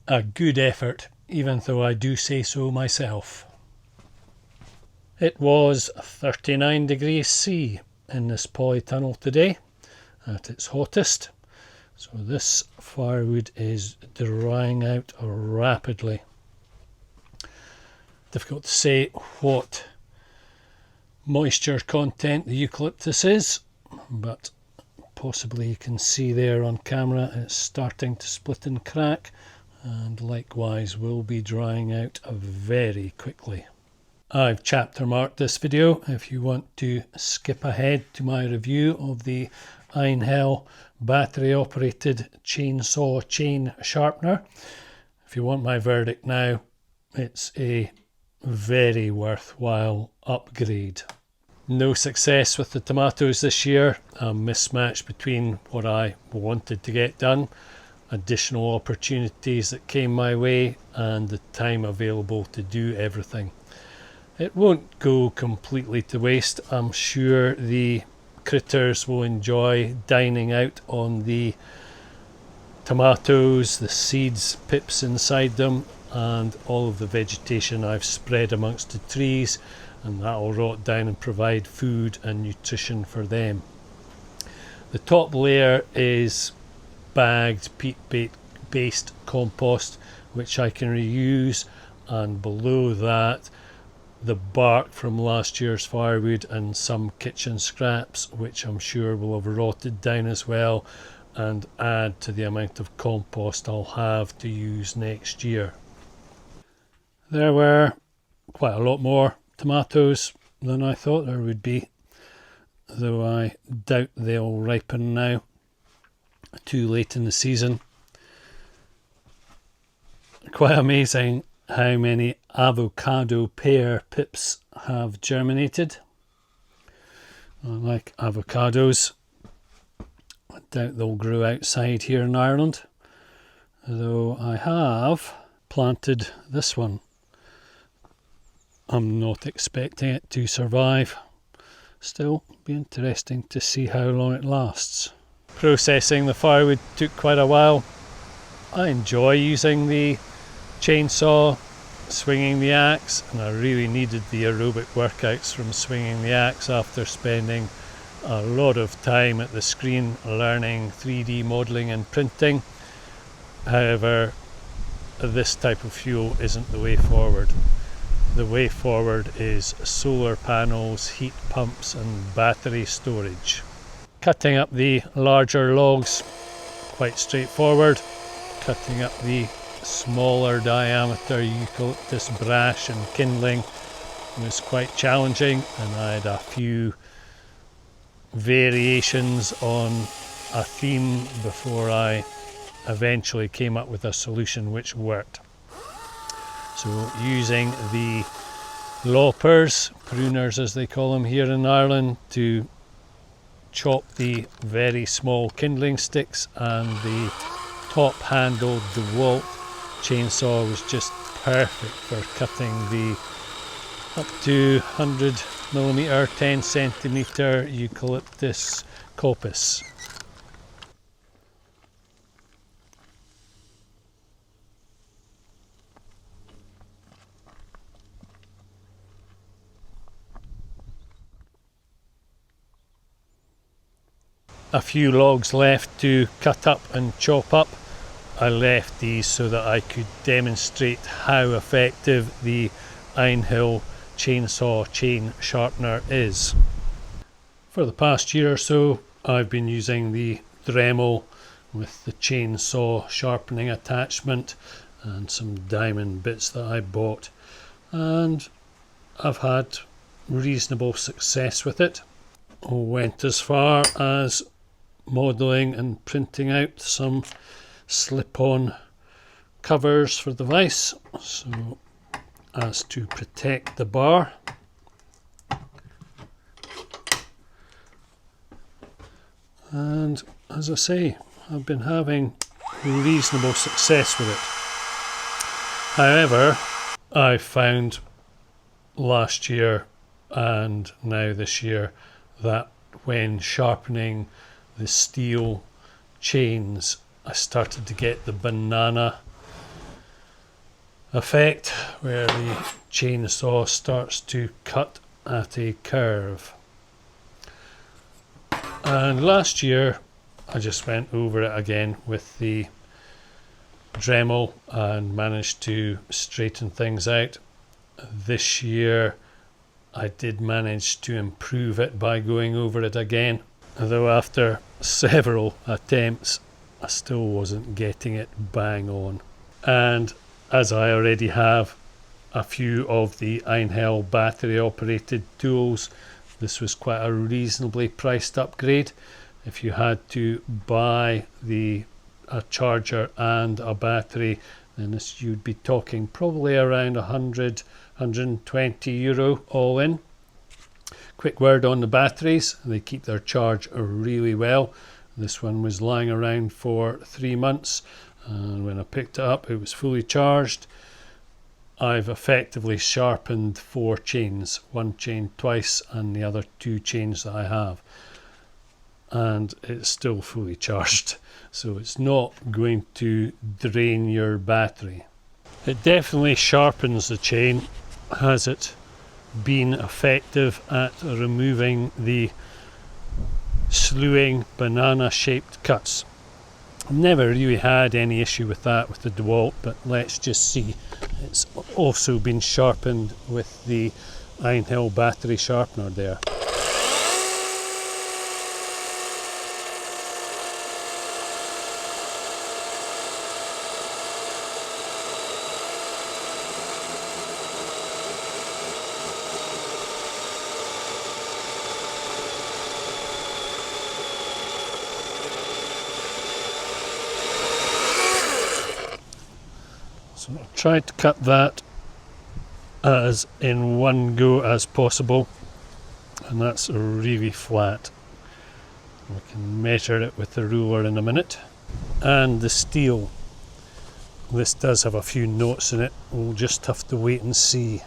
A good effort, even though I do say so myself. It was 39 degrees C in this polytunnel today at its hottest, so this firewood is drying out rapidly. Difficult to say what moisture content the eucalyptus is, but possibly you can see there on camera it's starting to split and crack, and likewise will be drying out very quickly. I've chapter marked this video if you want to skip ahead to my review of the Einhell battery operated chainsaw chain sharpener. If you want my verdict now, it's a very worthwhile upgrade. No success with the tomatoes this year, a mismatch between what I wanted to get done, additional opportunities that came my way, and the time available to do everything. It won't go completely to waste. I'm sure the critters will enjoy dining out on the tomatoes, the seeds, pips inside them, and all of the vegetation I've spread amongst the trees, and that will rot down and provide food and nutrition for them. The top layer is bagged peat-based compost, which I can reuse, and below that the bark from last year's firewood and some kitchen scraps, which I'm sure will have rotted down as well and add to the amount of compost I'll have to use next year. There were quite a lot more tomatoes than I thought there would be, though I doubt they'll ripen now, too late in the season. Quite amazing how many avocado pear pips have germinated. I like avocados. I doubt they'll grow outside here in Ireland, though I have planted this one. I'm not expecting it to survive. Still, be interesting to see how long it lasts. Processing the firewood took quite a while. I enjoy using the chainsaw, swinging the axe, and I really needed the aerobic workouts from swinging the axe after spending a lot of time at the screen learning 3D modelling and printing. However, this type of fuel isn't the way forward. The way forward is solar panels, heat pumps and battery storage. Cutting up the larger logs, quite straightforward. Cutting up the smaller diameter eucalyptus brash and kindling was quite challenging, and I had a few variations on a theme before I eventually came up with a solution which worked. So using the loppers, pruners as they call them here in Ireland, to chop the very small kindling sticks, and the top handled DeWalt chainsaw was just perfect for cutting the up to 100mm 10cm eucalyptus coppice. A few logs left to cut up and chop up. I left these so that I could demonstrate how effective the Einhell chainsaw chain sharpener is. For the past year or so, I've been using the Dremel with the chainsaw sharpening attachment and some diamond bits that I bought, and I've had reasonable success with it. I went as far as modelling and printing out some slip-on covers for the vise so as to protect the bar. And as I say, I've been having reasonable success with it. However, I found last year and now this year that when sharpening the steel chains, I started to get the banana effect where the chainsaw starts to cut at a curve. And last year I just went over it again with the Dremel and managed to straighten things out. This year I did manage to improve it by going over it again, although after several attempts I still wasn't getting it bang on. And as I already have a few of the Einhell battery operated tools, this was quite a reasonably priced upgrade. If you had to buy a charger and a battery, then this, you'd be talking probably around 120 euro all in. Quick word on the batteries, they keep their charge really well. This one was lying around for 3 months, and when I picked it up it was fully charged. I've effectively sharpened 4 chains, one chain twice and the other 2 chains that I have, and it's still fully charged, so it's not going to drain your battery. It definitely sharpens the chain. Has it been effective at removing the slewing banana shaped cuts? I've never really had any issue with that with the DeWalt, but let's just see. It's also been sharpened with the Einhell battery sharpener there. So I'll try to cut that as in one go as possible, and that's really flat. We can measure it with the ruler in a minute. And the steel, this does have a few notes in it, we'll just have to wait and see.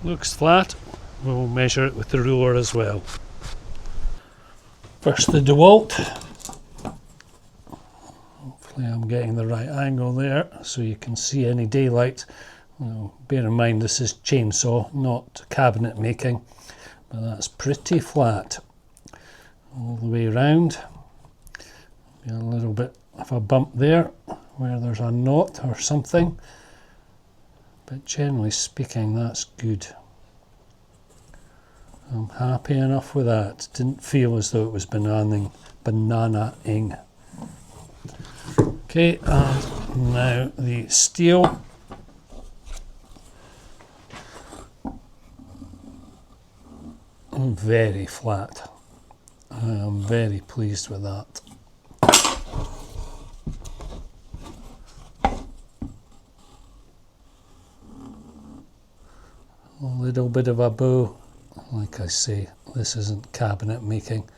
Looks flat. We'll measure it with the ruler as well. First the DeWalt. Hopefully I'm getting the right angle there so you can see any daylight. Well, bear in mind this is chainsaw, not cabinet making, but that's pretty flat all the way around. A little bit of a bump there where there's a knot or something, but generally speaking that's good. I'm happy enough with that. Didn't feel as though it was banana-ing. Okay, and now the steel. Very flat. I am very pleased with that. A little bit of a bow. Like I say, this isn't cabinet making.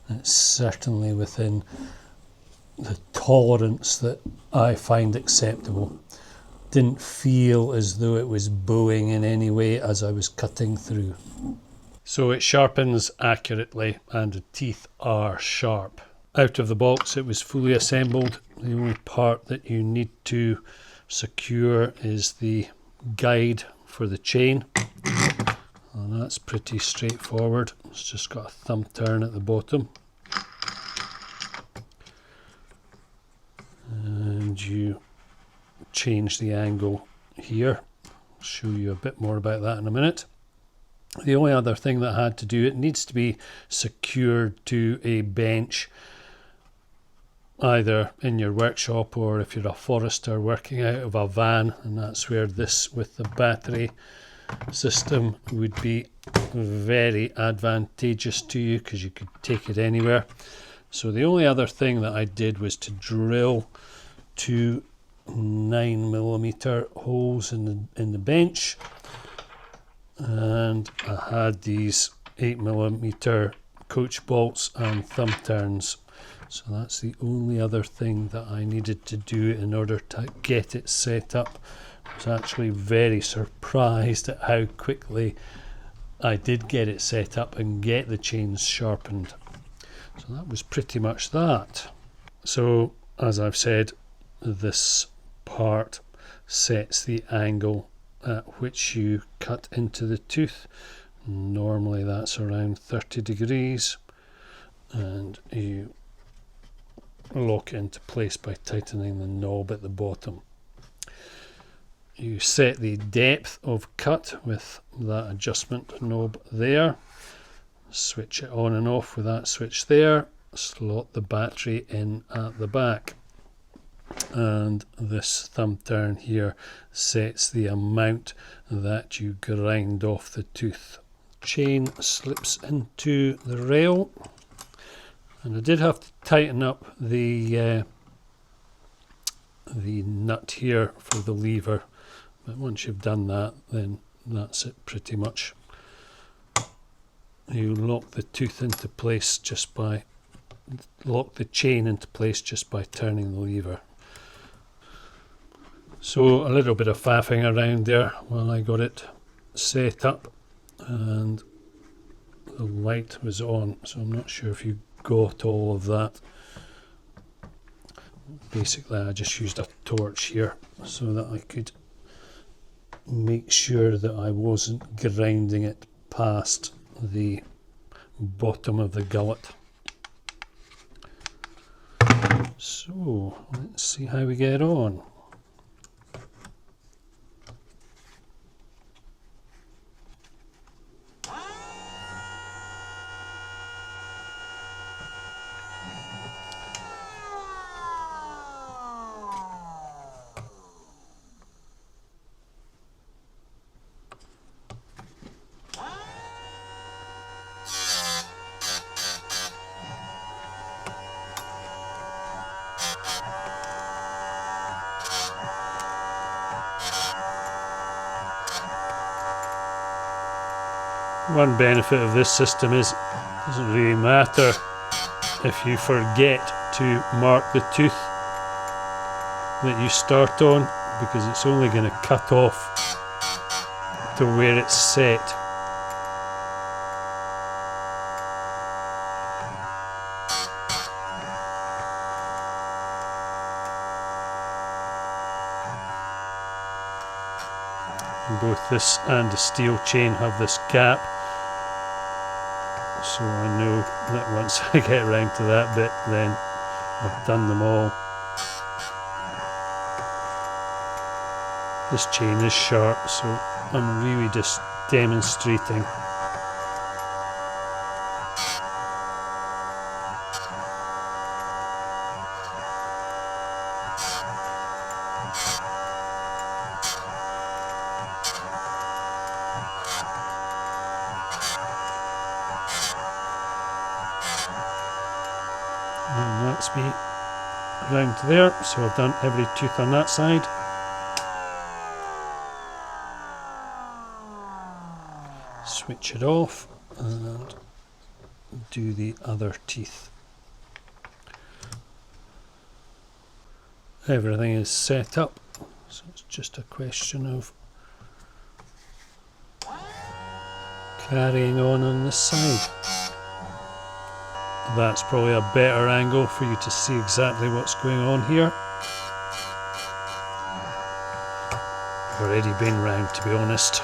It's certainly within the tolerance that I find acceptable. Didn't feel as though it was bowing in any way as I was cutting through. So it sharpens accurately and the teeth are sharp. Out of the box it was fully assembled. The only part that you need to secure is the guide for the chain. And that's pretty straightforward. It's just got a thumb turn at the bottom. And you change the angle here. I'll show you a bit more about that in a minute. The only other thing that I had to do, it needs to be secured to a bench, either in your workshop or if you're a forester working out of a van, and that's where this with the battery system would be very advantageous to you because you could take it anywhere. So the only other thing that I did was to drill 2 9mm holes in the bench, and I had these 8mm coach bolts and thumb turns. So that's the only other thing that I needed to do in order to get it set up. I was actually very surprised at how quickly I did get it set up and get the chains sharpened. So that was pretty much that. So as I've said, this part sets the angle at which you cut into the tooth. Normally that's around 30 degrees, and you lock it into place by tightening the knob at the bottom. You set the depth of cut with that adjustment knob there. Switch it on and off with that switch there. Slot the battery in at the back. And this thumb turn here sets the amount that you grind off the tooth. Chain slips into the rail, and I did have to tighten up the nut here for the lever, but once you've done that, then that's it pretty much. You lock the tooth into place just by lock the chain into place just by turning the lever. So a little bit of faffing around there while I got it set up, and the light was on, so I'm not sure if you got all of that. Basically I just used a torch here so that I could make sure that I wasn't grinding it past the bottom of the gullet. So let's see how we get on. One benefit of this system is it doesn't really matter if you forget to mark the tooth that you start on, because it's only going to cut off to where it's set. And both this and the steel chain have this gap, so I know that once I get around to that bit, then I've done them all. This chain is sharp, so I'm really just demonstrating. And that's me around to there, so I've done every tooth on that side. Switch it off and do the other teeth. Everything is set up, so it's just a question of carrying on this side. That's probably a better angle for you to see exactly what's going on here. I've already been round, to be honest.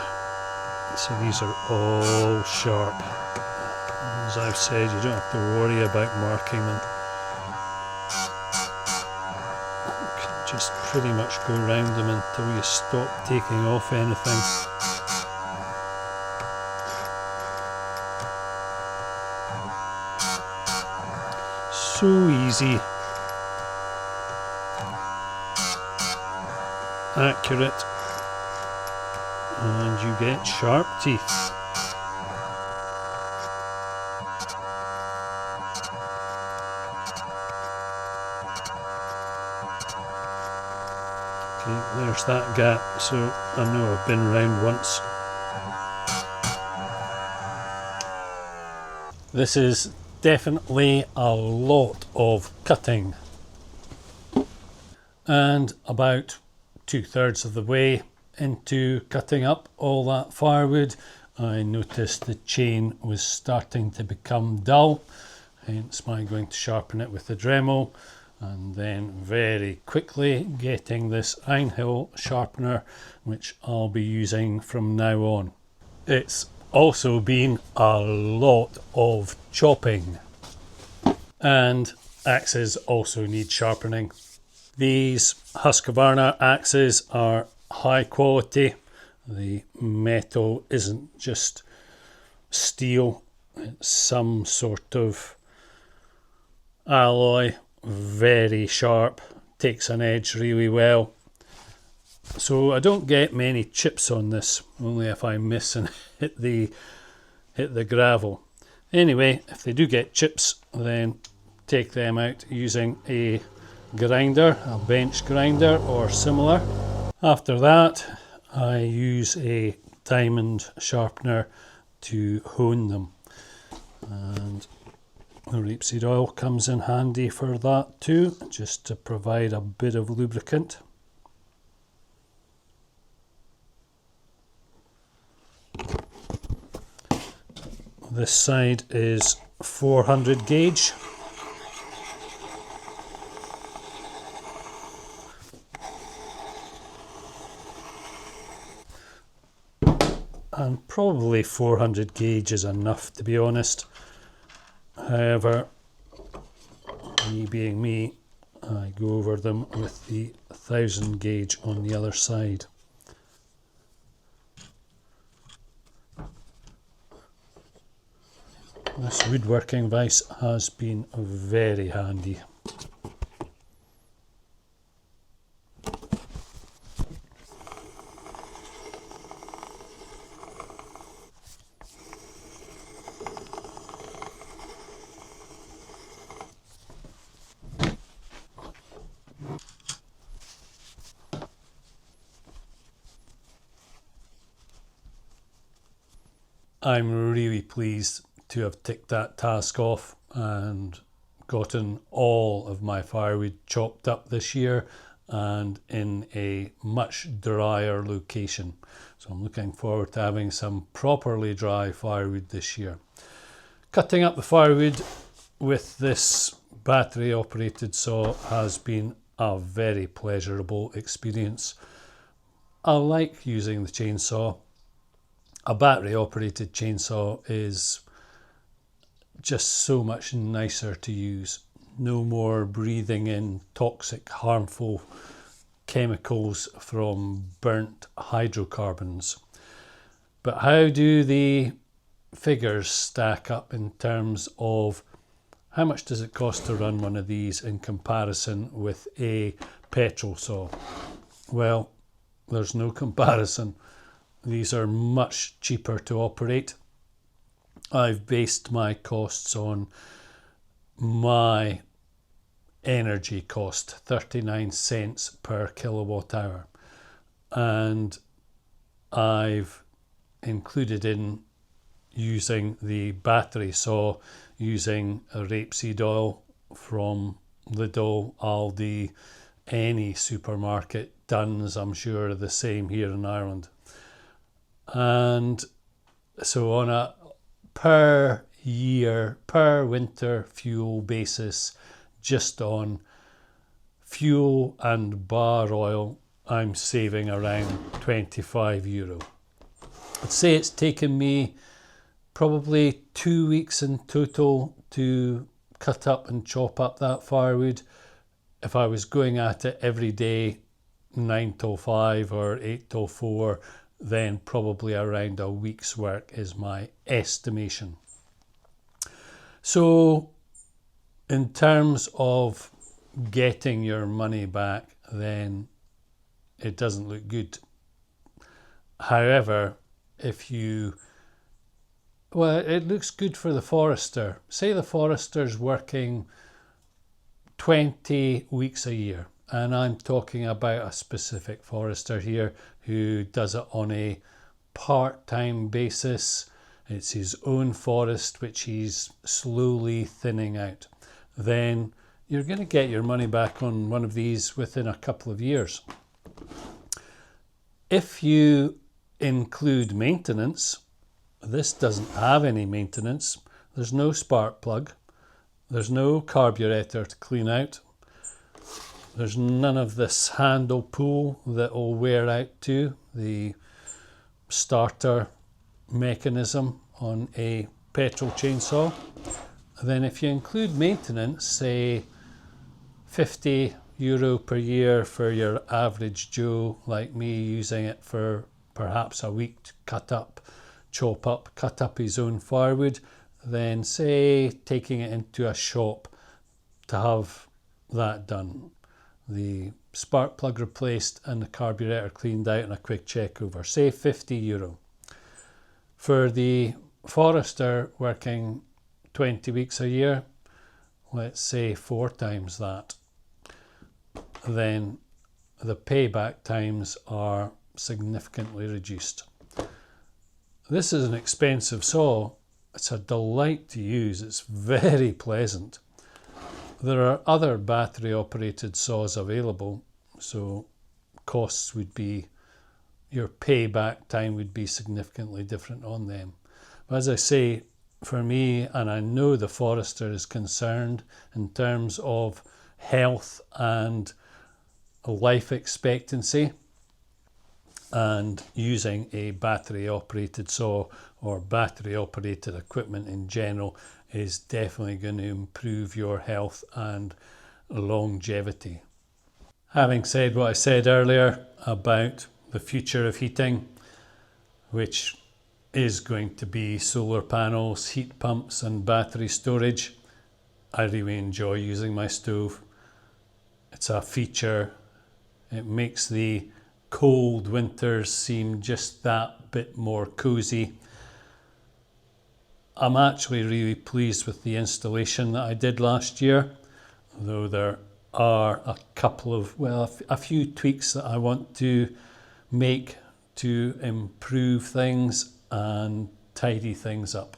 So these are all sharp. As I've said, you don't have to worry about marking them. You can just pretty much go around them until you stop taking off anything. So easy, accurate, and you get sharp teeth. Okay, there's that gap, so I know I've been around once. This is definitely a lot of cutting, and about 2/3 of the way into cutting up all that firewood, I noticed the chain was starting to become dull, hence my going to sharpen it with the Dremel, and then very quickly getting this Einhell sharpener, which I'll be using from now on. It's also been a lot of chopping, and axes also need sharpening. These Husqvarna axes are high quality. The metal isn't just steel, it's some sort of alloy, very sharp, takes an edge really well. So I don't get many chips on this, only if I miss and hit the gravel. Anyway, if they do get chips, then take them out using a grinder, a bench grinder or similar. After that, I use a diamond sharpener to hone them, and the rapeseed oil comes in handy for that too, just to provide a bit of lubricant. This side is 400 gauge. And probably 400 gauge is enough, to be honest. However, me being me, I go over them with the 1000 gauge on the other side. This woodworking vise has been very handy. I'm really pleased to have ticked that task off and gotten all of my firewood chopped up this year and in a much drier location. So I'm looking forward to having some properly dry firewood this year. Cutting up the firewood with this battery operated saw has been a very pleasurable experience. I like using the chainsaw. A battery operated chainsaw is just so much nicer to use. No more breathing in toxic, harmful chemicals from burnt hydrocarbons. But how do the figures stack up in terms of how much does it cost to run one of these in comparison with a petrol saw? Well, there's no comparison. These are much cheaper to operate. I've based my costs on my energy cost, 39 cents per kilowatt hour. And I've included in using the battery saw, using a rapeseed oil from Lidl, Aldi, any supermarket. Dunn's, I'm sure, are the same here in Ireland. And so on a per year, per winter fuel basis, just on fuel and bar oil, I'm saving around €25. I'd say it's taken me probably 2 weeks in total to cut up and chop up that firewood. If I was going at it every day, 9 till 5 or 8 till 4, then probably around a week's work is my estimation. So in terms of getting your money back, then it doesn't look good. However, if you, well, it looks good for the forester. Say the forester's working 20 weeks a year, and I'm talking about a specific forester here who does it on a part-time basis. It's his own forest which he's slowly thinning out. Then you're going to get your money back on one of these within a couple of years. If you include maintenance, this doesn't have any maintenance. There's no spark plug. There's no carburetor to clean out. There's none of this handle pull that will wear out too, the starter mechanism on a petrol chainsaw. Then if you include maintenance, say €50 per year for your average Joe like me, using it for perhaps a week to cut up his own firewood, then say taking it into a shop to have that done, the spark plug replaced and the carburetor cleaned out and a quick check over, say €50. For the forester working 20 weeks a year, let's say 4 times that, then the payback times are significantly reduced. This is an expensive saw. It's a delight to use. It's very pleasant. There are other battery operated saws available, so costs would be, your payback time would be significantly different on them. But as I say, for me, and I know the forester is concerned in terms of health and life expectancy, and using a battery operated saw or battery operated equipment in general is definitely going to improve your health and longevity. Having said what I said earlier about the future of heating, which is going to be solar panels, heat pumps and battery storage, I really enjoy using my stove. It's a feature. It makes the cold winters seem just that bit more cozy. I'm actually really pleased with the installation that I did last year, though there are a couple of, a few tweaks that I want to make to improve things and tidy things up.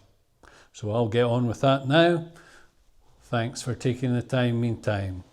So I'll get on with that now. Thanks for taking the time meantime.